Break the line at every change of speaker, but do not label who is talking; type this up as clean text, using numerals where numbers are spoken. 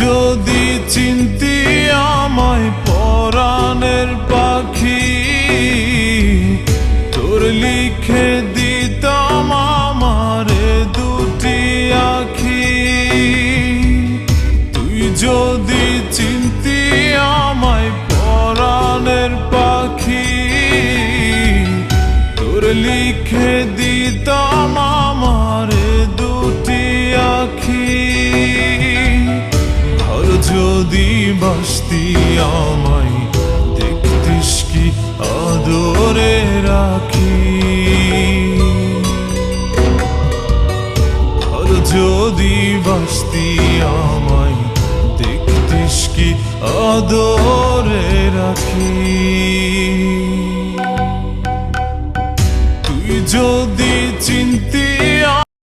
যদি চিনতি আমায় পরাণের পাখি, তোর লিখে দিতাম আমারে দুটি আখি। তুই যদি চিনতি আমায় পরাণের পাখি, তোর লিখে দিতাম আমারে দুটি আখি। যদি বাসতি আমায় দেখতিস কি আদরে রাখি। আর যদি বাসতি আমায় দেখতিস কি আদরে রাখি। তুই যদি চিনতি